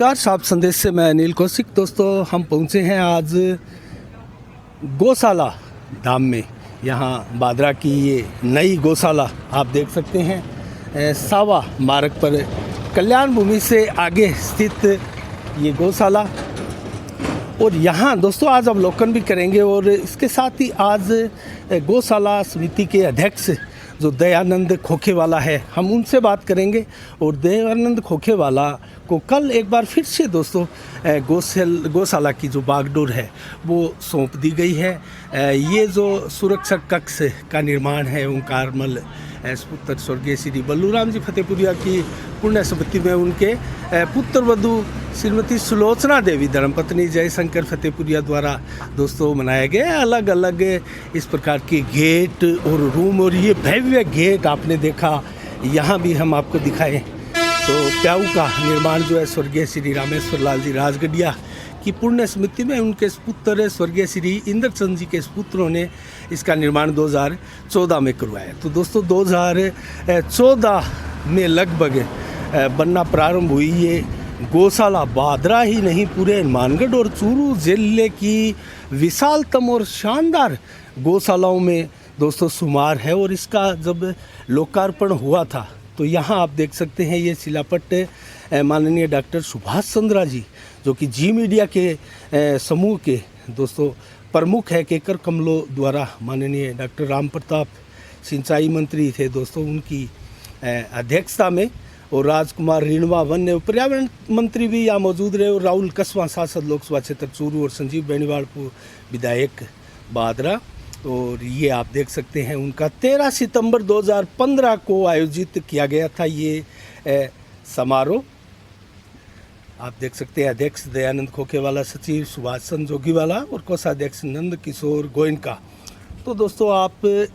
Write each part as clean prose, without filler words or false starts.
नमस्कार, साफ संदेश से मैं अनिल कौशिक। दोस्तों, हम पहुंचे हैं आज गौशाला धाम में। यहाँ बादरा की ये नई गौशाला आप देख सकते हैं। सावा मार्ग पर कल्याण भूमि से आगे स्थित ये गौशाला। और यहाँ दोस्तों आज अवलोकन भी करेंगे और इसके साथ ही आज गौशाला समिति के अध्यक्ष जो दयानंद खोखेवाला है, हम उनसे बात करेंगे। और दयानंद खोखेवाला को कल एक बार फिर से दोस्तों गौशाला की जो बागडोर है वो सौंप दी गई है। ये जो सुरक्षा कक्ष का निर्माण है ओंकारमल पुत्र स्वर्गीय श्री बल्लूराम जी फतेहपुरिया की पुण्य स्मृति में उनके पुत्र वधू श्रीमती सुलोचना देवी धर्मपत्नी जयशंकर फतेहपुरिया द्वारा दोस्तों मनाया गया। अलग अलग इस प्रकार के गेट और रूम, और ये भव्य गेट आपने देखा, यहाँ भी हम आपको दिखाएं तो प्याऊ का निर्माण जो है स्वर्गीय श्री रामेश्वर लाल जी राजगढ़िया की पुण्य स्मृति में उनके पुत्र स्वर्गीय श्री इंद्रचंद जी के पुत्रों ने इसका निर्माण 2014 में करवाया। तो दोस्तों 2014 में लगभग बनना प्रारंभ हुई ये गौशाला। बादरा ही नहीं, पूरे हनुमानगढ़ और चूरू जिले की विशालतम और शानदार गौशालाओं में दोस्तों शुमार है। और इसका जब लोकार्पण हुआ था तो यहाँ आप देख सकते हैं ये शिलापट माननीय डॉक्टर सुभाष चंद्रा जी जो कि जी मीडिया के समूह के दोस्तों प्रमुख है, केकर कमलो द्वारा माननीय डॉक्टर राम प्रताप सिंचाई मंत्री थे दोस्तों, उनकी अध्यक्षता में। और राजकुमार रिणवा वन्य पर्यावरण मंत्री भी यहाँ मौजूद रहे, और राहुल कस्वां सांसद लोकसभा क्षेत्र चूरू, और संजीव बेनीवाल विधायक बादरा। और ये आप देख सकते हैं उनका 13 सितंबर 2015 को आयोजित किया गया था ये समारोह। आप देख सकते हैं अध्यक्ष दयानंद खोखेवाला, सचिव सुभाष चंद्र जोगीवाला और कोषाध्यक्ष नंद किशोर गोयनका। तो दोस्तों आप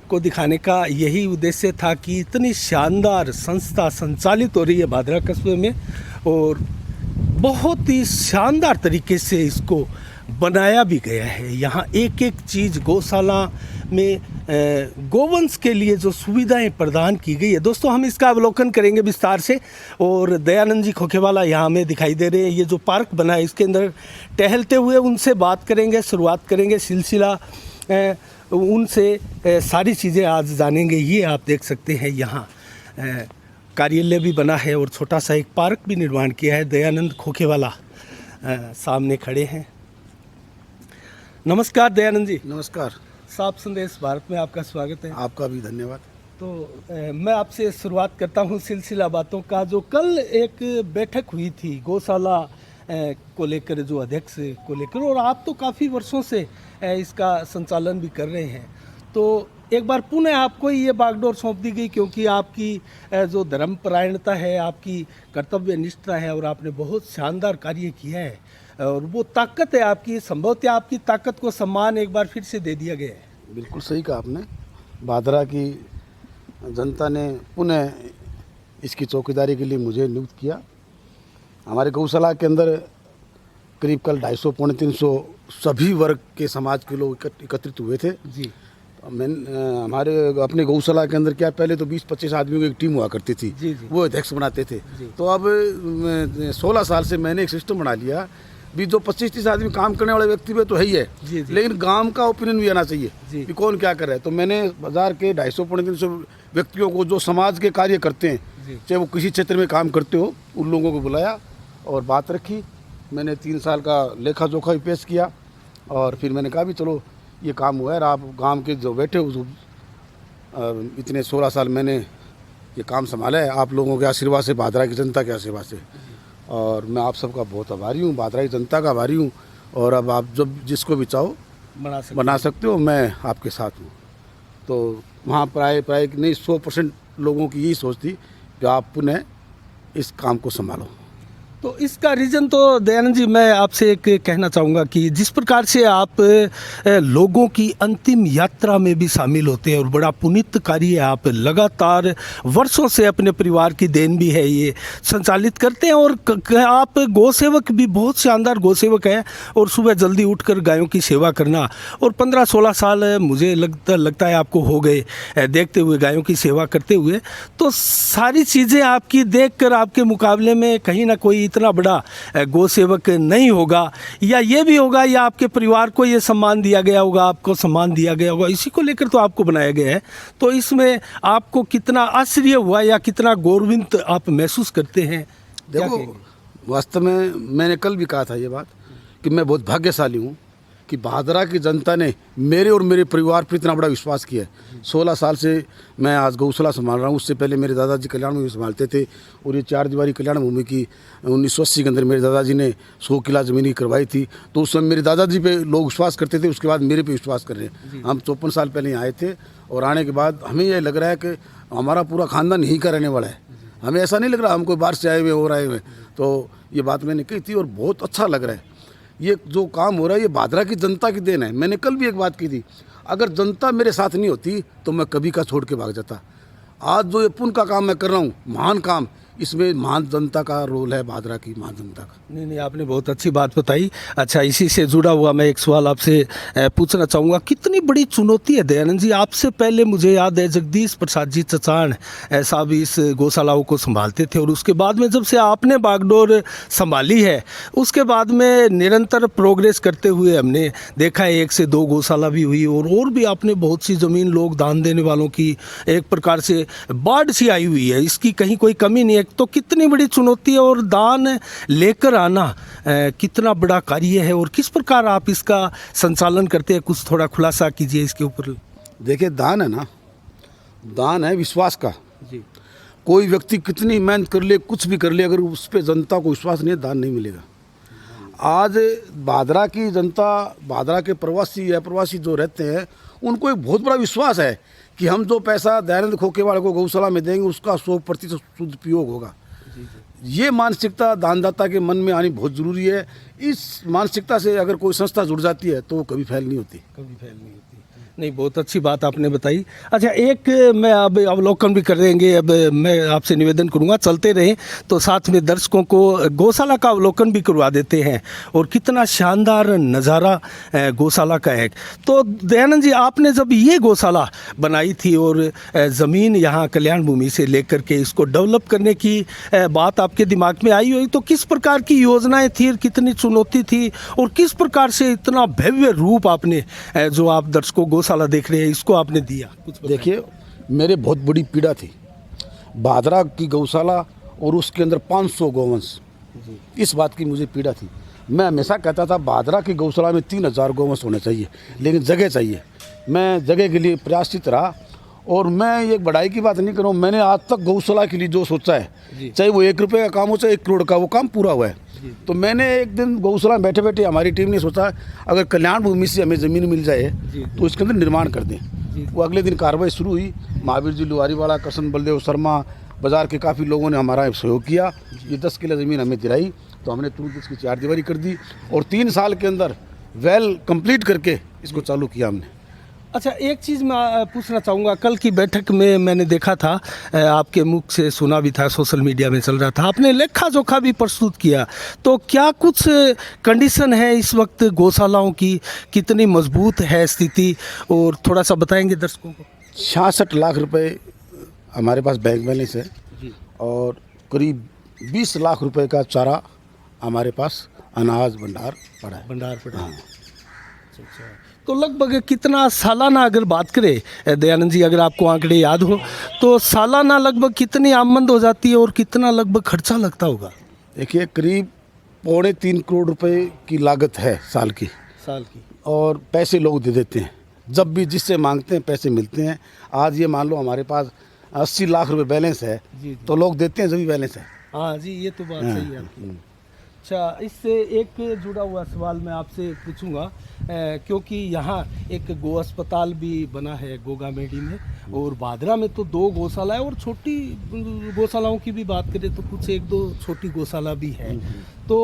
को दिखाने का यही उद्देश्य था कि इतनी शानदार संस्था संचालित हो रही है बादरा कस्बे में, और बहुत ही शानदार तरीके से इसको बनाया भी गया है। यहाँ एक एक चीज़ गौशाला में गोवंश के लिए जो सुविधाएं प्रदान की गई है दोस्तों, हम इसका अवलोकन करेंगे विस्तार से। और दयानंद जी खोखेवाला यहाँ हमें दिखाई दे रहे हैं। ये जो पार्क बना है इसके अंदर टहलते हुए उनसे बात करेंगे, शुरुआत करेंगे सिलसिला उनसे सारी चीज़ें आज जानेंगे। ये आप देख सकते हैं यहाँ कार्यालय भी बना है और छोटा सा एक पार्क भी निर्माण किया है। दयानंद खोखेवाला सामने खड़े हैं। नमस्कार दयानंद जी। नमस्कार। साफ संदेश भारत में आपका स्वागत है। आपका भी धन्यवाद। तो मैं आपसे शुरुआत करता हूँ सिलसिला बातों का। जो कल एक बैठक हुई थी गौशाला को लेकर, जो अध्यक्ष को लेकर, और आप तो काफ़ी वर्षों से इसका संचालन भी कर रहे हैं, तो एक बार पुनः आपको ये बागडोर सौंप दी गई क्योंकि आपकी जो धर्मपरायणता है, आपकी कर्तव्य निष्ठा है और आपने बहुत शानदार कार्य किया है, और वो ताकत है आपकी, संभवतः आपकी ताकत को सम्मान एक बार फिर से दे दिया गया है। बिल्कुल सही कहा आपने। बादरा की जनता ने पुनः इसकी चौकीदारी के लिए मुझे नियुक्त किया। हमारे गौशाला के अंदर करीब कल 250 पौने 300 सभी वर्ग के समाज के लोग एकत्रित हुए थे जी। हमारे अपने गौशाला के अंदर क्या, पहले तो 20-25 आदमियों की एक टीम हुआ करती थी जी। वो अध्यक्ष बनाते थे। तो अब 16 साल से मैंने एक सिस्टम बना लिया भी, जो 25-30 आदमी काम करने वाले व्यक्ति भी तो है ही है जी। लेकिन गांव का ओपिनियन भी आना चाहिए कि कौन क्या कर रहा है। तो मैंने बाजार के 250 पौने 300 व्यक्तियों को जो समाज के कार्य करते हैं, चाहे वो किसी क्षेत्र में काम करते हो, उन लोगों को बुलाया और बात रखी। मैंने 3 साल का लेखा जोखा भी पेश किया और फिर मैंने कहा भी चलो ये काम हुआ है, आप गांव के जो बैठे हो इतने 16 साल मैंने ये काम संभाला है आप लोगों के आशीर्वाद से, बादरा की जनता के आशीर्वाद से, और मैं आप सबका बहुत आभारी हूँ, बादरा की जनता का आभारी हूँ। और अब आप जब जिसको भी चाहो बना सकते हो, मैं आपके साथ हूँ। तो वहाँ प्राय नहीं 100% लोगों की यही सोच थी कि आप पुनः इस काम को संभालो। तो इसका रीज़न तो दयानंद जी मैं आपसे एक कहना चाहूँगा कि जिस प्रकार से आप लोगों की अंतिम यात्रा में भी शामिल होते हैं और बड़ा पुनीत कार्य आप लगातार वर्षों से अपने परिवार की देन भी है ये संचालित करते हैं, और आप गौसेवक भी बहुत शानदार गौसेवक हैं, और सुबह जल्दी उठकर गायों की सेवा करना, और 15-16 साल मुझे लगता है आपको हो गए देखते हुए गायों की सेवा करते हुए। तो सारी चीज़ें आपकी देखकर आपके मुकाबले में कहीं ना कोई इतना बड़ा गौ सेवक नहीं होगा, या ये भी होगा या आपके परिवार को ये सम्मान दिया गया होगा, आपको सम्मान दिया गया होगा, इसी को लेकर तो आपको बनाया गया है। तो इसमें आपको कितना आश्चर्य हुआ या कितना गौरवित आप महसूस करते हैं? देखो, वास्तव में मैंने कल भी कहा था ये बात कि मैं बहुत भाग्यशाली हूँ कि भादरा की जनता ने मेरे और मेरे परिवार पर इतना बड़ा विश्वास किया है। 16 साल से मैं आज गौशाला संभाल रहा हूँ। उससे पहले मेरे दादाजी कल्याण भूमि संभालते थे, और ये 4 दीवारी कल्याण भूमि की 1980 के अंदर मेरे दादाजी ने 100 किला ज़मीन करवाई थी। तो उस समय मेरे दादाजी पे लोग विश्वास करते थे, उसके बाद मेरे पे विश्वास कर रहे हैं। हम 54 साल पहले यहाँ आए थे, और आने के बाद हमें यह लग रहा है कि हमारा पूरा खानदान यहीं का रहने वाला है। हमें ऐसा नहीं लग रहा हम कोई बाहर से आए हुए और आए हुए। तो ये बात मैंने कही थी और बहुत अच्छा लग रहा है। ये जो काम हो रहा है ये भादरा की जनता की देन है। मैंने कल भी एक बात की थी, अगर जनता मेरे साथ नहीं होती तो मैं कभी का छोड़ के भाग जाता। आज जो ये पुण्य का काम मैं कर रहा हूँ, महान काम, इसमें महान जनता का रोल है, भादरा की महान जनता का। नहीं, आपने बहुत अच्छी बात बताई। अच्छा, इसी से जुड़ा हुआ मैं एक सवाल आपसे पूछना चाहूँगा। कितनी बड़ी चुनौती है दयानंद जी? आपसे पहले मुझे याद है जगदीश प्रसाद जी चचान साहब इस गौशालाओं को संभालते थे, और उसके बाद में जब से आपने बागडोर संभाली है, उसके बाद में निरंतर प्रोग्रेस करते हुए हमने देखा है 1 से 2 गौशाला भी हुई, और भी आपने बहुत सी ज़मीन लोग दान देने वालों की एक प्रकार से बाढ़ सी आई हुई है, इसकी कहीं कोई कमी नहीं है। तो कितनी बड़ी चुनौती है, और दान लेकर आना कितना बड़ा कार्य है, और किस प्रकार आप इसका संचालन करते हैं? कुछ थोड़ा खुलासा कीजिए इसके ऊपर। देखिए, दान है ना, दान है विश्वास का जी। कोई व्यक्ति कितनी मेहनत कर ले, कुछ भी कर ले, अगर उस पर जनता को विश्वास नहीं है, दान नहीं मिलेगा। आज भादरा की जनता, भादरा के प्रवासी या प्रवासी जो रहते हैं, उनको एक बहुत बड़ा विश्वास है कि हम जो पैसा दयानंद खोखेवाड़ को गौशाला में देंगे उसका 100% शुद्ध उपयोग होगा। ये मानसिकता दानदाता के मन में आनी बहुत ज़रूरी है। इस मानसिकता से अगर कोई संस्था जुड़ जाती है तो वो कभी फैल नहीं होती। नहीं, बहुत अच्छी बात आपने बताई। अच्छा, एक मैं अब अवलोकन भी कर देंगे। अब मैं आपसे निवेदन करूंगा, चलते रहें तो साथ में दर्शकों को गौशाला का अवलोकन भी करवा देते हैं, और कितना शानदार नज़ारा गौशाला का है। तो दयानंद जी, आपने जब ये गौशाला बनाई थी और ज़मीन यहाँ कल्याण भूमि से लेकर के इसको डेवलप करने की बात आपके दिमाग में आई हुई, तो किस प्रकार की योजनाएँ थी, कितनी चुनौती थी, और किस प्रकार से इतना भव्य रूप आपने जो आप दर्शकों गौशाला देख रहे हैं इसको आपने दिया? कुछ देखिए, मेरे बहुत बड़ी पीड़ा थी भादरा की गौशाला और उसके अंदर 500 गौवंश, इस बात की मुझे पीड़ा थी। मैं हमेशा कहता था भादरा की गौशाला में 3000 गौवंश होने चाहिए, लेकिन जगह चाहिए। मैं जगह के लिए प्रयासरत रहा, और मैं ये बड़ाई की बात नहीं कर रहा हूँ, मैंने आज तक गौशाला के लिए जो सोचा है, चाहे वो 1 रुपये का काम हो चाहे 1 करोड़ का, वो काम पूरा हुआ है। तो मैंने एक दिन गौशाला में बैठे बैठे हमारी टीम ने सोचा, अगर कल्याण भूमि से हमें ज़मीन मिल जाए तो इसके अंदर निर्माण कर दें। वो अगले दिन कार्रवाई शुरू हुई। महावीर जी लुहारीवाला, कृष्ण बलदेव शर्मा, बाज़ार के काफ़ी लोगों ने हमारा सहयोग किया। ये 10 किला ज़मीन हमें दिलाई, तो हमने तुरंत इसकी 4 दीवारी कर दी, और 3 साल के अंदर वेल कंप्लीट करके इसको चालू किया हमने। अच्छा, एक चीज़ मैं पूछना चाहूँगा। कल की बैठक में मैंने देखा था, आपके मुख से सुना भी था, सोशल मीडिया में चल रहा था, आपने लेखा जोखा भी प्रस्तुत किया। तो क्या कुछ कंडीशन है इस वक्त गौशालाओं की, कितनी मजबूत है स्थिति, और थोड़ा सा बताएंगे दर्शकों को? 66 लाख रुपए हमारे पास बैंक बैलेंस है, और करीब 20 लाख रुपए का चारा हमारे पास अनाज भंडार पड़ा है। हाँ। अच्छा, तो लगभग कितना सालाना, अगर बात करें दयानंद जी, अगर आपको आंकड़े याद हो तो सालाना लगभग कितनी आमदनी हो जाती है, और कितना लगभग खर्चा लगता होगा? देखिए, करीब 3.25 करोड़ रुपए की लागत है साल की, और पैसे लोग दे देते हैं। जब भी जिससे मांगते हैं पैसे मिलते हैं। आज ये मान लो हमारे पास 80 लाख रुपए बैलेंस है, तो लोग देते हैं, जब भी बैलेंस है। हाँ जी, ये तो बात सही है आपकी। अच्छा, इससे एक जुड़ा हुआ सवाल मैं आपसे पूछूंगा, क्योंकि यहाँ एक गो अस्पताल भी बना है गोगामेडी में, और भादरा में तो 2 गौशाला है, और छोटी गौशालाओं की भी बात करें तो कुछ 1-2 छोटी गौशाला भी है। तो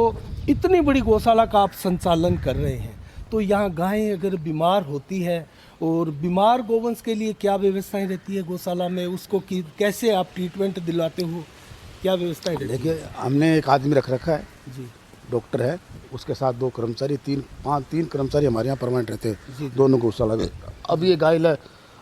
इतनी बड़ी गौशाला का आप संचालन कर रहे हैं, तो यहाँ गायें अगर बीमार होती है, और बीमार गोवंश के लिए क्या व्यवस्थाएं रहती है गौशाला में, उसको कैसे आप ट्रीटमेंट दिलाते हो, क्या व्यवस्थाएं रहती है? देखिए, हमने एक आदमी रख रखा है जी, डॉक्टर है, उसके साथ 2 कर्मचारी, 3 कर्मचारी हमारे यहाँ परमानेंट रहते हैं दोनों गौशाला में। अब ये गाय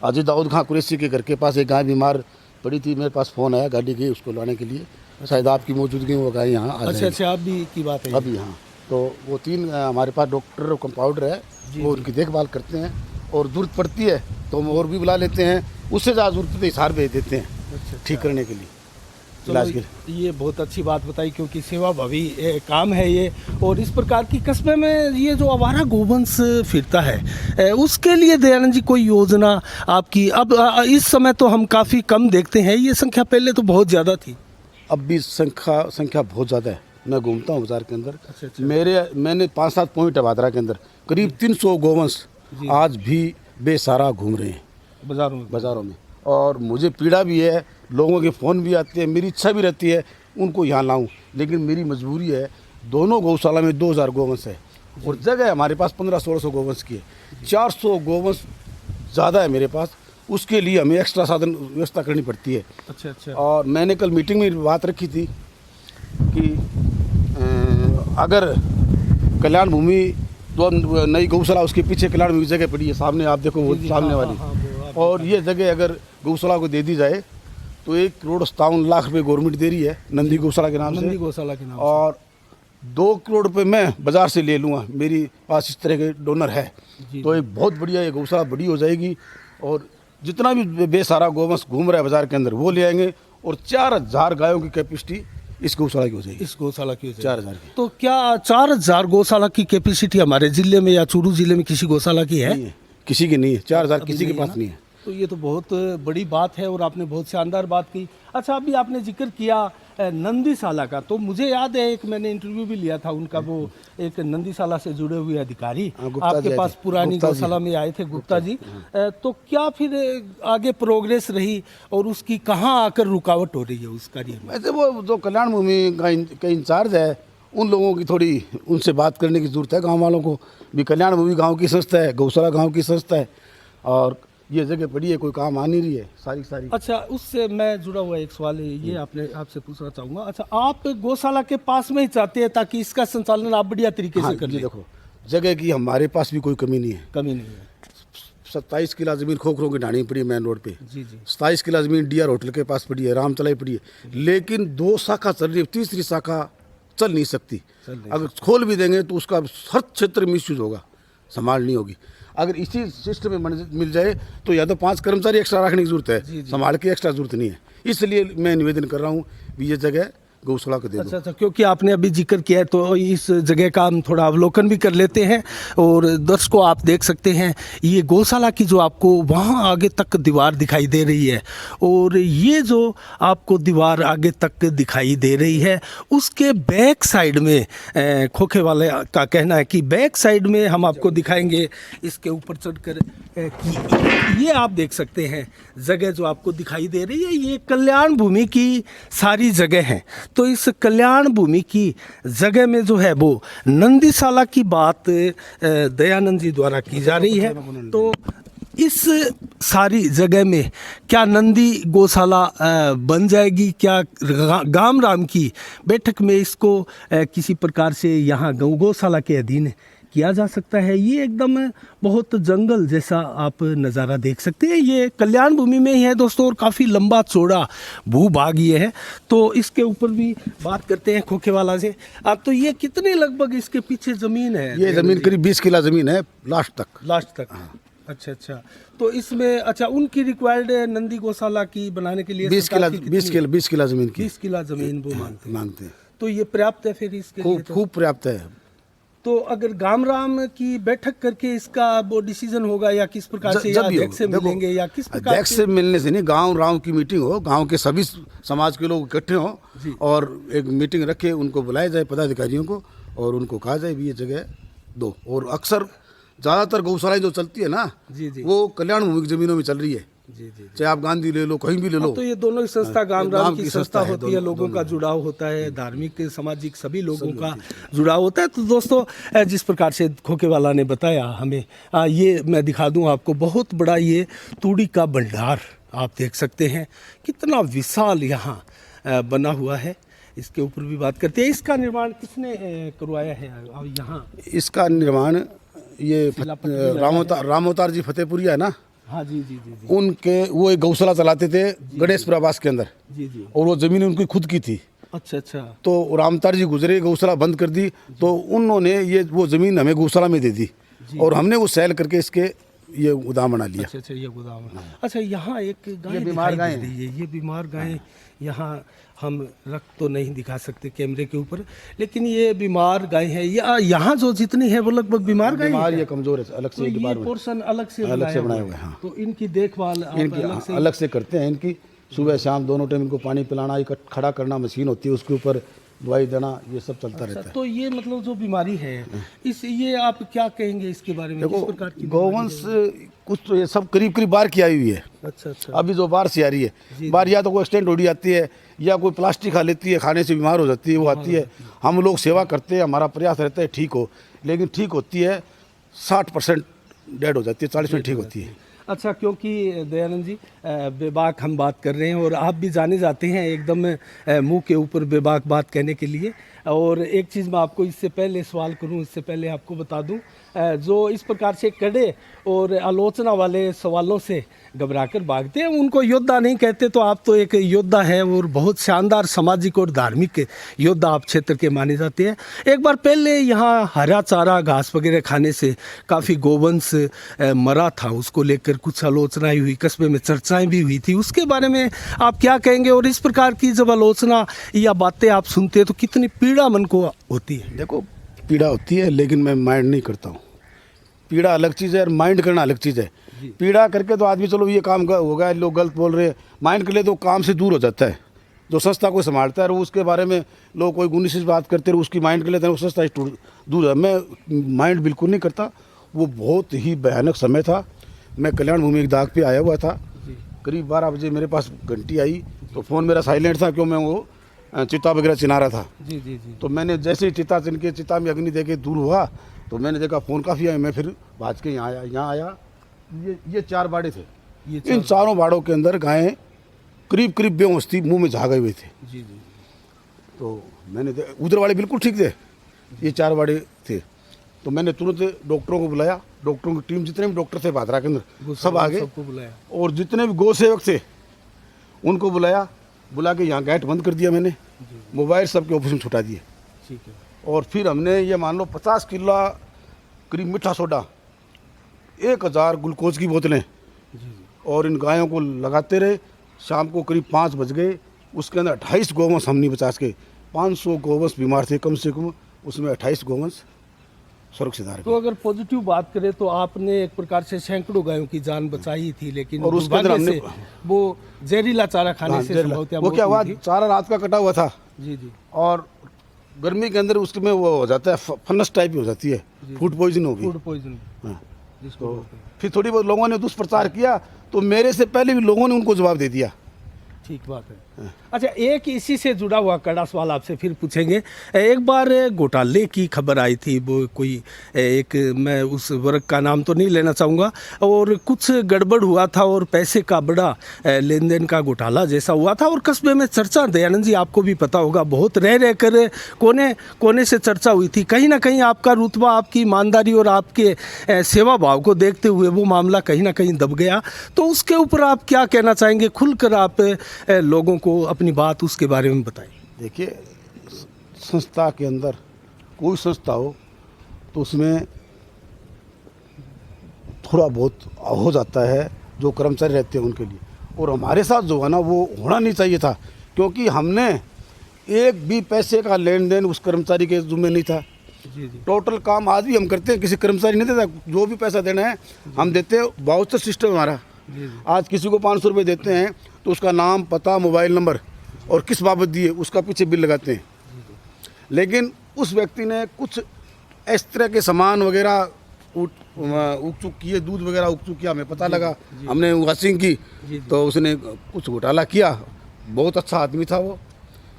अजय दाऊद खां कुरैशी के घर के पास एक गाय बीमार पड़ी थी, मेरे पास फ़ोन आया गाड़ी की उसको लाने के लिए। शायद आपकी मौजूदगी में वो गाय यहाँ आ अच्छा जाएंगी। अच्छा, आप भी की बात है। अभी हाँ, तो वो 3 हमारे पास डॉक्टर और कंपाउंडर है, वो उनकी देखभाल करते हैं, और जरूरत पड़ती है तो हम और भी बुला लेते हैं, उससे ज़्यादा जरूरत पड़ती है हिसार भेज देते हैं ठीक करने के लिए, इलाज के लिए। तो ये बहुत अच्छी बात बताई, क्योंकि सेवा भावी काम है ये। और इस प्रकार की कस्बे में ये जो आवारा गोवंश फिरता है, उसके लिए दयानंद जी कोई योजना आपकी? अब इस समय तो हम काफ़ी कम देखते हैं, ये संख्या पहले तो बहुत ज़्यादा थी। अब भी संख्या बहुत ज़्यादा है। मैं घूमता हूँ बाज़ार के अंदर, अच्छा। मैंने 5-7 पॉइंट है बादरा के अंदर, करीब 300 गोवंश आज भी बेसहारा घूम रहे हैं बाज़ारों में। और मुझे पीड़ा भी है, लोगों के फ़ोन भी आते हैं, मेरी इच्छा भी रहती है उनको यहाँ लाऊं, लेकिन मेरी मजबूरी है। दोनों गौशाला में 2000 गोवंश है और जगह हमारे पास 1500-1600 गोवंश की है। 400 गोवंश ज़्यादा है मेरे पास, उसके लिए हमें एक्स्ट्रा साधन व्यवस्था करनी पड़ती है। अच्छा। और मैंने कल मीटिंग में बात रखी थी कि अगर कल्याण भूमि जो नई गौशाला, उसके पीछे कल्याण भूमि जगह पड़ी है, सामने आप देखो वो सामने वाली, और ये जगह अगर गौशाला को दे दी जाए तो 1,57,00,000 रुपये गवर्नमेंट दे रही है नंदी गौशाला के नाम से, और 2 करोड़ रुपये मैं बाज़ार से ले लूँगा, मेरी पास इस तरह के डोनर है। तो एक बहुत बढ़िया ये गौशाला बड़ी हो जाएगी, और जितना भी बेसहारा गोवंश घूम रहा है बाज़ार के अंदर वो ले आएंगे, और 4000 गायों की कैपेसिटी इस गौशाला की हो जाएगी। इस गौशाला की 4000 की। तो क्या 4000 गौशाला की कैपेसिटी हमारे जिले में या चूरू जिले में किसी गौशाला की है? नहीं है, किसी की नहीं है, 4000 किसी के पास नहीं है। तो ये तो बहुत बड़ी बात है और आपने बहुत शानदार बात की। अच्छा, अभी आपने जिक्र किया नंदीशाला का, तो मुझे याद है एक मैंने इंटरव्यू भी लिया था उनका, वो एक नंदीशाला से जुड़े हुए अधिकारी आपके पास पुरानी गौशाला में आए थे, गुप्ता जी। तो क्या फिर आगे प्रोग्रेस रही और उसकी कहाँ आकर रुकावट हो रही है उस कार्य में? वैसे वो जो कल्याण भूमि का इंचार्ज है, उन लोगों की थोड़ी उनसे बात करने की ज़रूरत है, गांव वालों को भी। कल्याण भूमि गांव की संस्था है, गौशाला गांव की संस्था है, और ये जगह पड़ी है, कोई काम आ नहीं रही है सारी। अच्छा, उससे मैं जुड़ा हुआ एक सवाल है, ये आपसे पूछना चाहूँगा। अच्छा, आप गौशाला के पास में ही चाहते हैं ताकि इसका संचालन आप बढ़िया तरीके से कर लें? देखो, जगह की हमारे पास भी कोई कमी नहीं है। 27 किला ज़मीन खोखरों की ढाणी पड़ी है मेन रोड पे। 27 किला ज़मीन डीआर होटल के पास पड़ी है, रामचलाई पड़ी है, लेकिन 2 शाखा चल रही है, तीसरी शाखा चल नहीं सकती। अगर खोल भी देंगे तो उसका हर क्षेत्र में मिसयूज होगा, संभाल नहीं होगी। अगर इसी सिस्टम में मिल जाए तो या तो 5 कर्मचारी एक्स्ट्रा रखने की जरूरत है, संभाल के एक्स्ट्रा जरूरत नहीं है। इसलिए मैं निवेदन कर रहा हूँ भी ये जगह गौशाला को दे दो। अच्छा, क्योंकि आपने अभी जिक्र किया है तो इस जगह का हम थोड़ा अवलोकन भी कर लेते हैं। और दर्शकों, आप देख सकते हैं ये गौशाला की जो आपको वहाँ आगे तक दीवार दिखाई दे रही है, और ये जो आपको दीवार आगे तक दिखाई दे रही है उसके बैक साइड में खोखे वाले का कहना है कि बैक साइड में हम आपको दिखाएंगे, इसके ऊपर चढ़कर कि ये आप देख सकते हैं जगह जो आपको दिखाई दे रही है, ये कल्याण भूमि की सारी जगह है। तो इस कल्याण भूमि की जगह में जो है वो नंदीशाला की बात दयानंद जी द्वारा की जा रही है। तो इस सारी जगह में क्या नंदी गौशाला बन जाएगी? क्या गाम राम की बैठक में इसको किसी प्रकार से यहाँ गौशाला के अधीन किया जा सकता है? ये एकदम बहुत जंगल जैसा आप नज़ारा देख सकते हैं। ये कल्याण भूमि में ही है दोस्तों, और काफ़ी लंबा चौड़ा भूभाग ये है। तो इसके ऊपर भी बात करते हैं खोखेवाला से। आप तो ये कितने लगभग इसके पीछे ज़मीन है? ये ज़मीन करीब 20 किला ज़मीन है लास्ट तक। हाँ। अच्छा, तो इसमें अच्छा उनकी रिक्वायर्ड नंदी गौशाला की बनाने के लिए 20 किला ज़मीन की 20 किला ज़मीन वो मांगते हैं। तो ये पर्याप्त है फिर इसके लिए? खूब पर्याप्त है। तो अगर गामराम की बैठक करके इसका वो डिसीजन होगा या किस प्रकार से, या अध्यक्ष से मिलेंगे या किस प्रकार? अध्यक्ष से मिलने से नहीं, गांव राव की मीटिंग हो, गांव के सभी समाज के लोग इकट्ठे हों और एक मीटिंग रखे, उनको बुलाया जाए पदाधिकारियों को, और उनको कहा जाए भी ये जगह दो। और अक्सर ज़्यादातर गौशालाएं जो चलती है ना, वो कल्याण भूमि की ज़मीनों में चल रही है। चाहे आप गांधी ले लो, कहीं भी ले लो। तो ये दोनों संस्था गाम राम की संस्था होती है, लोगों का जुड़ाव होता है, धार्मिक सामाजिक सभी लोगों का जुड़ाव होता है। तो दोस्तों, जिस प्रकार से खोखेवाला ने बताया हमें, ये मैं दिखा दूं आपको, बहुत बड़ा ये तूड़ी का भंडार आप देख सकते हैं, कितना विशाल यहाँ बना हुआ है। इसके ऊपर भी बात करते हैं। इसका निर्माण किसने करवाया है यहाँ? इसका निर्माण ये रामोतार जी फतेहपुरिया है ना। हाँ जी। उनके वो एक गौशाला चलाते थे गणेशपुर आवास के अंदर। और वो ज़मीन उनकी खुद की थी, अच्छा अच्छा। तो रामतार जी गुजरे, गौशाला बंद कर दी, तो उन्होंने ये वो ज़मीन हमें गौशाला में दे दी और हमने वो सेल करके इसके ये गोदाम बना लिया। अच्छा अच्छा, ये गोदाम है। अच्छा, यहाँ एक गाय ये बीमार दिखाई गाय दे रही है, ये बीमार गाय यहाँ हम रख तो नहीं दिखा सकते कैमरे के ऊपर, लेकिन ये बीमार गाय है। यहाँ जो जितनी है वो लगभग बीमार गाय बीमार है। ये कमजोर है, अलग तो से ये पोर्शन अलग से बनाया हुआ हुआ है। हाँ, तो इनकी देखभाल आप इनकी अलग से करते हैं। इनकी सुबह शाम दोनों टाइम इनको पानी पिलाना, खड़ा करना, मशीन होती है उसके ऊपर दवाई देना, ये सब चलता रहता है। तो ये मतलब जो बीमारी है ये आप क्या कहेंगे इसके बारे में? किस प्रकार की गौवंश कुछ तो ये सब करीब करीब बाढ़ की आई हुई है। अच्छा अच्छा। अभी जो बाढ़ से आ रही है, बाढ़ या तो कोई एक्सटेंट उड़ी जाती है या कोई प्लास्टिक खा लेती है, खाने से बीमार हो जाती है, वो आती है। हम लोग सेवा करते हैं, हमारा प्रयास रहता है ठीक हो, लेकिन ठीक होती है 60% डेड हो जाती है, 40% ठीक होती है। अच्छा, क्योंकि दयानंद जी बेबाक हम बात कर रहे हैं और आप भी जाने जाते हैं एकदम मुंह के ऊपर बेबाक बात कहने के लिए। और एक चीज़ मैं आपको इससे पहले सवाल करूं, इससे पहले आपको बता दूं, जो इस प्रकार से कड़े और आलोचना वाले सवालों से घबराकर भागते हैं उनको योद्धा नहीं कहते। तो आप तो एक योद्धा है और बहुत शानदार सामाजिक और धार्मिक योद्धा आप क्षेत्र के माने जाते हैं। एक बार पहले यहाँ हरा चारा घास वगैरह खाने से काफ़ी गोवंश मरा था, उसको लेकर कुछ आलोचनाएं हुई, कस्बे में चर्चाएं भी हुई थी, उसके बारे में आप क्या कहेंगे? और इस प्रकार की जब आलोचना या बातें आप सुनते हैं तो कितनी पीड़ा मन को होती है? देखो, पीड़ा होती है, लेकिन मैं माइंड नहीं करता हूँ। पीड़ा अलग चीज़ है और माइंड करना अलग चीज़ है। पीड़ा करके तो आदमी चलो ये काम हो गया, लोग गलत बोल रहे हैं, माइंड कर ले तो काम से दूर हो जाता है। जो संस्था को संभालता है और उसके बारे में लोग कोई गुनिश बात करते हैं, उसकी माइंड कर लेते हैं, वो संस्था से दूर है। मैं माइंड बिल्कुल नहीं करता। वो बहुत ही भयानक समय था। मैं कल्याण भूमि एक दाग पे आया हुआ था, करीब 12 बजे मेरे पास घंटी आई, तो फ़ोन मेरा साइलेंट था, क्यों मैं वो चिता वगैरह चिना रहा था। जी जी जी। तो मैंने जैसे ही चिता चिन के चिता में अग्नि देके दूर हुआ तो मैंने देखा फ़ोन काफ़ी आया। मैं फिर भाज के यहाँ आया। ये 4 बाड़े थे। इन चारों बाड़ों के अंदर गायें करीब करीब बेहोश थी, मुँह में झागे हुए थे। जी जी। तो मैंने उधर वाले बिल्कुल ठीक थे, ये 4 बाड़े थे। तो मैंने तुरंत डॉक्टरों को बुलाया, डॉक्टरों की टीम, जितने भी डॉक्टर थे भादरा के अंदर सब आ गए, सबको बुलाया, और जितने भी गौ सेवक थे उनको बुलाया। बुला के यहाँ गेट बंद कर दिया मैंने, मोबाइल सबके ऑफिस में छुटा दिए। ठीक है। और फिर हमने ये मान लो 50 किलो करीब मीठा सोडा, 1000 ग्लूकोज की बोतलें और इन गायों को लगाते रहे। शाम को करीब 5 बज गए, उसके अंदर 28 गोवंश हमने बचा के, 500 गोवंश बीमार थे कम से कम, उसमें 28 गोवंश सुरक्षित आ रहे। तो अगर पॉजिटिव बात करें तो आपने एक प्रकार से सैकड़ों गायों की जान बचाई थी, लेकिन और उसके अंदर हमने वो जहरीला चारा खाने से वो क्या हुआ, चारा रात का कटा हुआ था। जी जी। और गर्मी के अंदर उसमें वो हो जाता है, फनस टाइप हो जाती है, फूड पॉइजन होगी। Food poison. हाँ। तो फिर थोड़ी बहुत लोगों ने दुष्प्रचार किया, तो मेरे से पहले भी लोगों ने उनको जवाब दे दिया। ठीक बात है। अच्छा, एक इसी से जुड़ा हुआ कड़ा सवाल आपसे फिर पूछेंगे। एक बार घोटाले की खबर आई थी, वो कोई एक, मैं उस वर्ग का नाम तो नहीं लेना चाहूँगा, और कुछ गड़बड़ हुआ था और पैसे का बड़ा लेन देन का घोटाला जैसा हुआ था, और कस्बे में चर्चा, दयानंद जी आपको भी पता होगा, बहुत रह कर कोने कोने से चर्चा हुई थी। कहीं ना कहीं आपका रुतबा, आपकी ईमानदारी और आपके सेवा भाव को देखते हुए वो मामला कहीं ना कहीं दब गया। तो उसके ऊपर आप क्या कहना चाहेंगे? खुलकर आप लोगों को अपनी बात उसके बारे में बताएं। देखिए, संस्था के अंदर कोई संस्था हो तो उसमें थोड़ा बहुत हो जाता है जो कर्मचारी रहते हैं उनके लिए, और हमारे साथ जो है ना वो होना नहीं चाहिए था, क्योंकि हमने एक भी पैसे का लेन देन उस कर्मचारी के जुम्मे नहीं था। जी जी। टोटल काम आज भी हम करते हैं, किसी कर्मचारी नहीं देता, जो भी पैसा देना है हम देते हैं। वाउचर सिस्टम हमारा। आज किसी को 500 रुपये देते हैं तो उसका नाम, पता, मोबाइल नंबर और किस बाबत दिए उसका पीछे बिल लगाते हैं। लेकिन उस व्यक्ति ने कुछ इस तरह के सामान वगैरह उकचुक किए, दूध वगैरह उकचुक किया, हमें पता लगा, हमने वॉशिंग की तो उसने कुछ घोटाला किया। बहुत अच्छा आदमी था वो,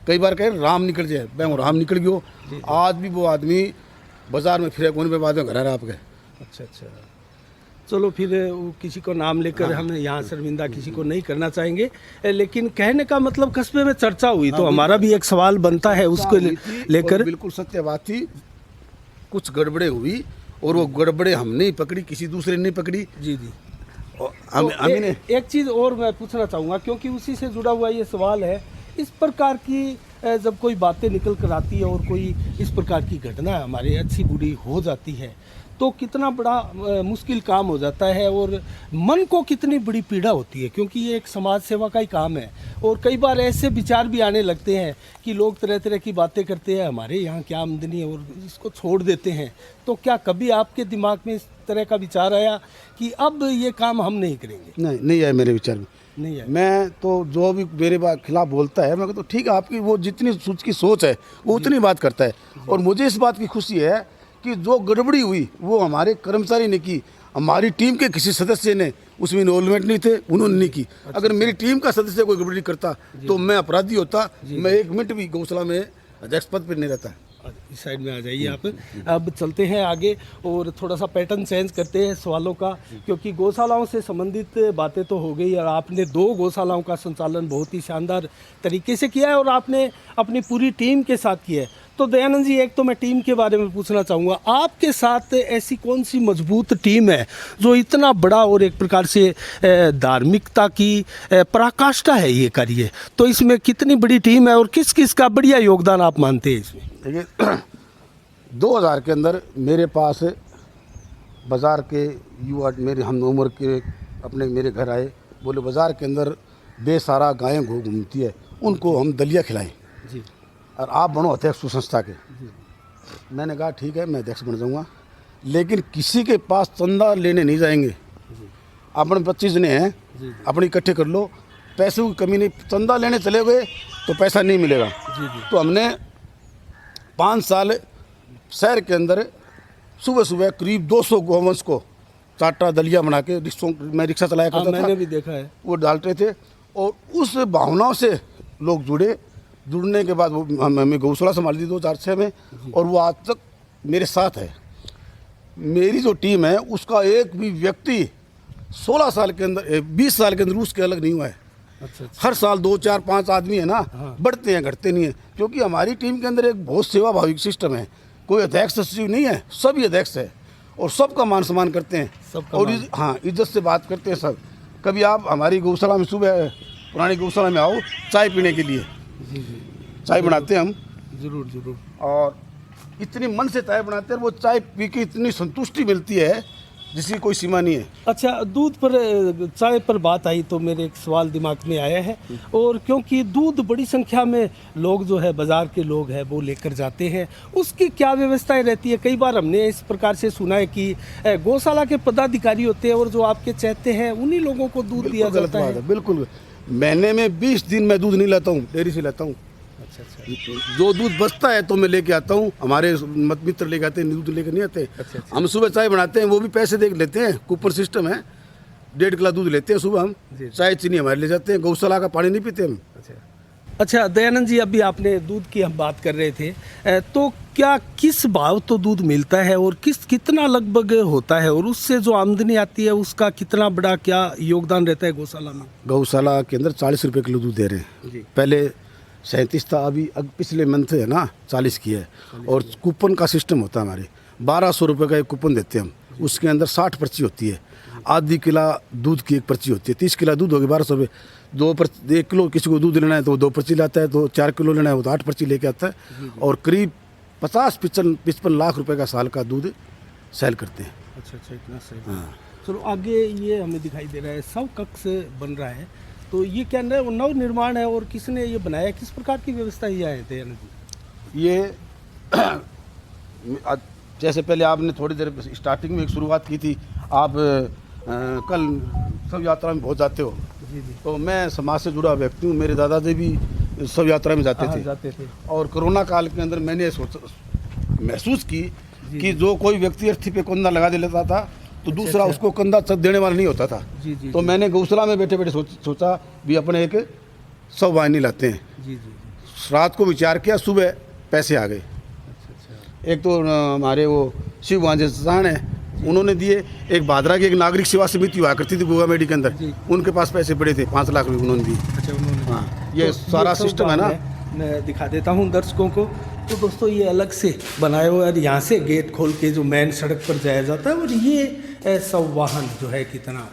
कई बार कहे राम निकल जाए, मैं राम निकल गयो। आज भी वो आदमी बाजार में फिरे कोने पे, बाद में घर आ रहा आपके। अच्छा अच्छा, चलो फिर किसी को नाम लेकर हम यहाँ शर्मिंदा किसी को नहीं करना चाहेंगे, लेकिन कहने का मतलब कस्बे में चर्चा हुई तो हमारा भी एक सवाल बनता है उसको लेकर। बिल्कुल सत्य बात थी, कुछ गड़बड़े हुई और वो गड़बड़े हमने ही पकड़ी, किसी दूसरे ने नहीं पकड़ी। जी जी। एक चीज़ और मैं पूछना चाहूँगा, क्योंकि उसी से जुड़ा हुआ ये सवाल है, इस प्रकार की जब कोई बातें निकल कर आती है और कोई इस प्रकार की घटना हमारे अच्छी बुरी हो जाती है तो कितना बड़ा मुश्किल काम हो जाता है और मन को कितनी बड़ी पीड़ा होती है, क्योंकि ये एक समाज सेवा का ही काम है। और कई बार ऐसे विचार भी आने लगते हैं कि लोग तरह तरह की बातें करते हैं, हमारे यहाँ क्या आमदनी है, और इसको छोड़ देते हैं। तो क्या कभी आपके दिमाग में इस तरह का विचार आया कि अब ये काम हम नहीं करेंगे? नहीं आया मेरे विचार में, नहीं है। मैं तो जो भी मेरे खिलाफ बोलता है मैं कहता हूँ ठीक है, आपकी वो जितनी की सोच है वो उतनी बात करता है। और मुझे इस बात की खुशी है कि जो गड़बड़ी हुई वो हमारे कर्मचारी ने की, हमारी टीम के किसी सदस्य ने उसमें इन्वॉल्वमेंट नहीं थे, उन्होंने नहीं की। अगर मेरी टीम का सदस्य कोई गड़बड़ी करता तो मैं अपराधी होता, मैं 1 मिनट भी गौशाला में अध्यक्ष पद पर नहीं रहता। इस साइड में आ जाइए आप। अब चलते हैं आगे और थोड़ा सा पैटर्न चेंज करते हैं सवालों का, क्योंकि गौशालाओं से संबंधित बातें तो हो गई और आपने 2 गौशालाओं का संचालन बहुत ही शानदार तरीके से किया है और आपने अपनी पूरी टीम के साथ किया है। तो दयानंद जी, एक तो मैं टीम के बारे में पूछना चाहूँगा, आपके साथ ऐसी कौन सी मजबूत टीम है जो इतना बड़ा और एक प्रकार से धार्मिकता की पराकाष्ठा है ये कार्य, तो इसमें कितनी बड़ी टीम है और किस किस का बढ़िया योगदान आप मानते हैं इसमें? देखिए 2000 के अंदर मेरे पास बाज़ार के युवा मेरे हम उम्र के अपने मेरे घर आए, बोले बाज़ार के अंदर बेसहारा गायें घूमती है, उनको हम दलिया खिलाएं जी, और आप बनो अध्यक्ष संस्था के। मैंने कहा ठीक है, मैं अध्यक्ष बन जाऊंगा, लेकिन किसी के पास चंदा लेने नहीं जाएंगे। अपने 25 जने हैं, अपने इकट्ठे कर लो, पैसों की कमी नहीं, चंदा लेने चले गए तो पैसा नहीं मिलेगा। तो हमने 5 साल शहर के अंदर सुबह सुबह करीब 200 गौवंश को चाटा दलिया बना के मैं रिक्शा चलाया करता था, मैंने भी देखा है, वो डालते थे। और उस भावनाओं से लोग जुड़ने के बाद वो हमें गौशाला संभाल दी 2006 में, और वो आज तक मेरे साथ है। मेरी जो टीम है उसका एक भी व्यक्ति 16 साल के अंदर 20 साल के अंदर उसके अलग नहीं हुआ है। अच्छा। हर साल 2, 4, 5 आदमी है ना, बढ़ते हैं घटते नहीं है, क्योंकि हमारी टीम के अंदर एक बहुत सेवा भाविक सिस्टम है। कोई अध्यक्ष सचिव नहीं है, सभी अध्यक्ष है और सबका मान सम्मान करते हैं और हाँ इज्जत से बात करते हैं सब। कभी आप हमारी गौशाला में सुबह पुरानी गौशाला में आओ चाय पीने के लिए, चाय बनाते हैं हम, जरूर। और इतनी मन से चाय बनाते हैं, वो चाय पी के इतनी संतुष्टि मिलती है जिसकी कोई सीमा नहीं है। अच्छा, दूध पर चाय पर बात आई तो मेरे एक सवाल दिमाग में आया है, और क्योंकि दूध बड़ी संख्या में लोग जो है बाज़ार के लोग हैं वो लेकर जाते हैं, उसकी क्या व्यवस्थाएं रहती है? कई बार हमने इस प्रकार से सुना है कि गौशाला के पदाधिकारी होते हैं और जो आपके चाहते हैं उन्हीं लोगों को दूध दिया जाता है। बिल्कुल, महीने में 20 दिन मैं दूध नहीं लाता हूँ, डेयरी से लाता हूँ। अच्छा। जो दूध बचता है तो मैं लेके आता हूँ, हमारे मित्र लेके आते हैं, दूध लेके नहीं आते। अच्छा। हम सुबह चाय बनाते हैं, वो भी पैसे दे लेते हैं, कूपन सिस्टम है, 1.5 किलो दूध लेते हैं सुबह हम, चाय चीनी हमारे ले जाते हैं, गौशाला का पानी नहीं पीते हम। अच्छा दयानंद जी, अभी आपने दूध की हम बात कर रहे थे, तो क्या किस भाव तो दूध मिलता है और कितना लगभग होता है, और उससे जो आमदनी आती है उसका कितना बड़ा क्या योगदान रहता है गौशाला में? गौशाला के अंदर 40 रुपये किलो दूध दे रहे हैं जी। पहले 37 था, अभी पिछले मंथ है ना 40 की है। और कूपन का सिस्टम होता है हमारे, 1200 रुपये का एक कूपन देते हैं हम, उसके अंदर 60 पर्ची होती है, आधी किलो दूध की एक पर्ची होती है, 30 किलो दूध होगी 1200 रुपये। 1 किलो किसी को दूध लेना है तो 2 पर्ची लाता है, तो 4 किलो लेना है वो तो 8 पर्ची लेके आता है, और करीब 50-55 लाख रुपए का साल का दूध सेल करते हैं। अच्छा, इतना सही। हाँ, चलो आगे ये हमें दिखाई दे रहा है शव कक्ष बन रहा है, तो ये क्या नव निर्माण है और किसने ये बनाया, किस प्रकार की व्यवस्था ये आए थे? ये जैसे पहले आपने थोड़ी देर स्टार्टिंग में एक शुरुआत की थी, आप कल शव यात्रा में बहुत जाते हो जी। तो मैं समाज से जुड़ा व्यक्ति हूँ, मेरे दादाजी भी शव यात्रा में जाते थे। और कोरोना काल के अंदर मैंने महसूस की कि जो कोई व्यक्ति अर्थी पे कंधा लगा दे लेता था तो दूसरा उसको कंधा देने वाला नहीं होता था। तो मैंने गौशाला में बैठे बैठे सोचा भी अपने एक शव वाहिनी लाते हैं। रात को विचार किया, सुबह पैसे आ गए। एक तो हमारे वो शिव वांझान है, उन्होंने दिए, एक भादरा की एक नागरिक सेवा समिति हुआ करती थी गोवा मेडी के अंदर, उनके पास पैसे पड़े थे 5 लाख रुपये उन्होंने दिए। हाँ, ये सारा सिस्टम है ना, मैं दिखा देता हूँ दर्शकों को। तो दोस्तों ये अलग से बनाए हुए और यहाँ से गेट खोल के जो मेन सड़क पर जाया जाता है, और ये सब वाहन जो है कितना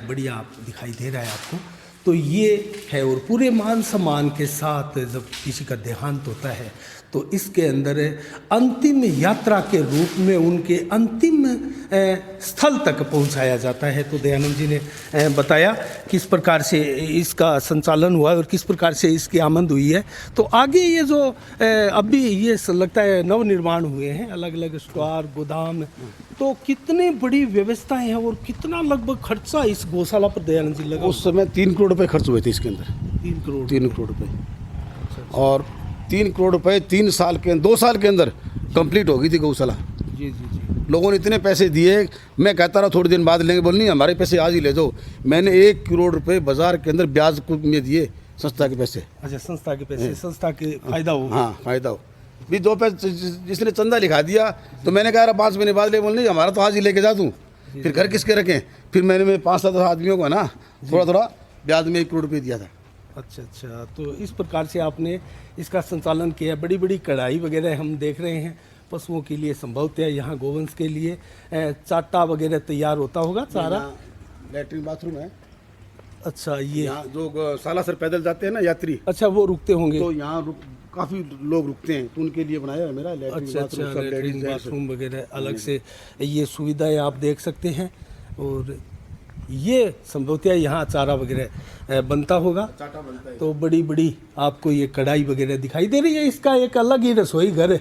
बढ़िया आप दिखाई दे रहा है आपको। तो ये है। और पूरे मान सम्मान के साथ जब किसी का देहांत होता है तो इसके अंदर अंतिम यात्रा के रूप में उनके अंतिम स्थल तक पहुंचाया जाता है। तो दयानंद जी ने बताया किस प्रकार से इसका संचालन हुआ और किस प्रकार से इसकी आमद हुई है। तो आगे ये जो अभी ये लगता है नव निर्माण हुए हैं, अलग अलग स्टोर गोदाम, तो कितनी बड़ी व्यवस्थाएं हैं और कितना लगभग खर्चा इस गौशाला पर दयानंद जी लगा? उस समय 3 करोड़ रुपए खर्च हुए थे इसके अंदर। 3 करोड़ 3 करोड़ रुपए। और 3 करोड़ रुपए 3 साल के 2 साल के अंदर कंप्लीट हो गई थी गौशाला। जी जी जी। लोगों ने इतने पैसे दिए, मैं कहता रहा थोड़ी दिन बाद लेंगे, बोल नहीं हमारे पैसे आज ही ले जाओ। मैंने 1 करोड़ रुपए बाजार के अंदर ब्याज में दिए, संस्था के पैसे। अच्छा, संस्था के पैसे, संस्था के फायदा हो। हाँ, फायदा हो भी। 2 पैसे जिसने चंदा लिखा दिया तो मैंने कहा 5 महीने बाद ले, बोल नहीं हमारा तो आज ही लेके जा दूँ, फिर घर किसके रखें। फिर मैंने 5-7 आदमियों को ना थोड़ा थोड़ा ब्याज में 1 करोड़ रुपये दिया था। अच्छा अच्छा, तो इस प्रकार से आपने इसका संचालन किया। बड़ी बड़ी कढ़ाई वगैरह हम देख रहे हैं पशुओं के लिए, संभवतः यहाँ गोवंश के लिए चाटा वगैरह तैयार होता होगा, चारा। लैट्रिन बाथरूम है। अच्छा, ये यहाँ जो सालासर पैदल जाते हैं ना यात्री, अच्छा वो रुकते होंगे। तो यहाँ काफ़ी लोग रुकते हैं, तो उनके लिए बनाया है मेरा लैट्रिन अच्छा बाथरूम, अच्छा, सब लैट्रिन लेडीज बाथरूम वगैरह अलग से ये सुविधाएं आप देख सकते हैं। और ये संभवतः यहाँ चारा वगैरह बनता होगा। चाटा बनता है। तो बड़ी बड़ी आपको ये कढ़ाई वगैरह दिखाई दे रही है। इसका एक अलग ही रसोई घर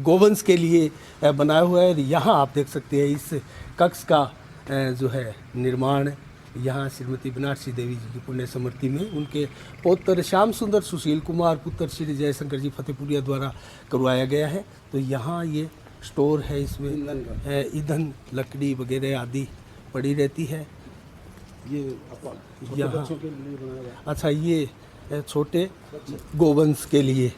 गोवंश के लिए बनाया हुआ है। यहाँ आप देख सकते हैं इस कक्ष का जो है निर्माण यहाँ श्रीमती बनारसी देवी जी की पुण्य स्मृति में उनके पौत्र श्याम सुंदर सुशील कुमार पुत्र श्री जयशंकर जी फतेहपुरिया द्वारा करवाया गया है। तो यहाँ ये स्टोर है, इसमें ईंधन लकड़ी वगैरह आदि पड़ी रहती है। ये यहाँ बच्चों के लिए बनाया गया। अच्छा, ये छोटे गोवंश के लिए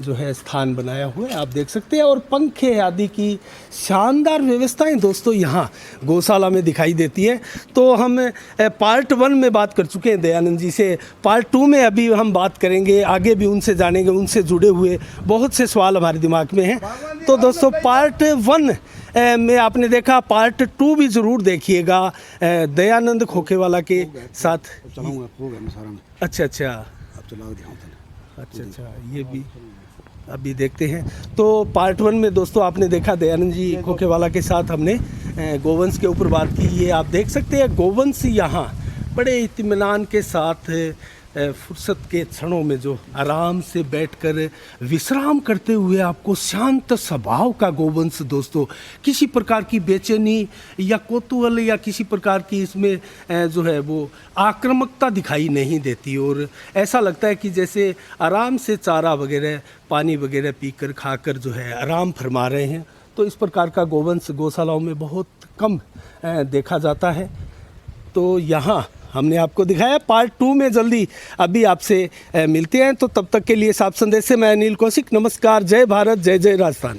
जो है स्थान बनाया हुआ है, आप देख सकते हैं। और पंखे आदि की शानदार व्यवस्थाएं दोस्तों यहाँ गौशाला में दिखाई देती है। तो हम पार्ट 1 में बात कर चुके हैं दयानंद जी से। पार्ट 2 में अभी हम बात करेंगे, आगे भी उनसे जानेंगे, उनसे जुड़े हुए बहुत से सवाल हमारे दिमाग में हैं। तो दोस्तों पार्ट 1 में आपने देखा, पार्ट 2 भी ज़रूर देखिएगा दयानंद खोखेवाला के साथ। चलाऊंगा प्रोग्राम सारा में। अच्छा अच्छा, आप चलाओ, दिखाओ। अच्छा अच्छा, ये भी अभी देखते हैं। तो पार्ट 1 में दोस्तों आपने देखा दयानंद जी खोखेवाला के साथ हमने गोवंश के ऊपर बात की। ये आप देख सकते हैं गोवंश यहाँ बड़े इत्मीनान के साथ फुर्सत के क्षणों में जो आराम से बैठकर विश्राम करते हुए आपको शांत स्वभाव का गोवंश दोस्तों, किसी प्रकार की बेचैनी या कौतूहल या किसी प्रकार की इसमें जो है वो आक्रामकता दिखाई नहीं देती। और ऐसा लगता है कि जैसे आराम से चारा वगैरह पानी वगैरह पीकर खाकर जो है आराम फरमा रहे हैं। तो इस प्रकार का गोवंश गौशालाओं में बहुत कम देखा जाता है। तो यहाँ हमने आपको दिखाया। पार्ट 2 में जल्दी अभी आपसे मिलते हैं। तो तब तक के लिए साफ संदेश से मैं अनिल कौशिक, नमस्कार, जय भारत, जय जय राजस्थान।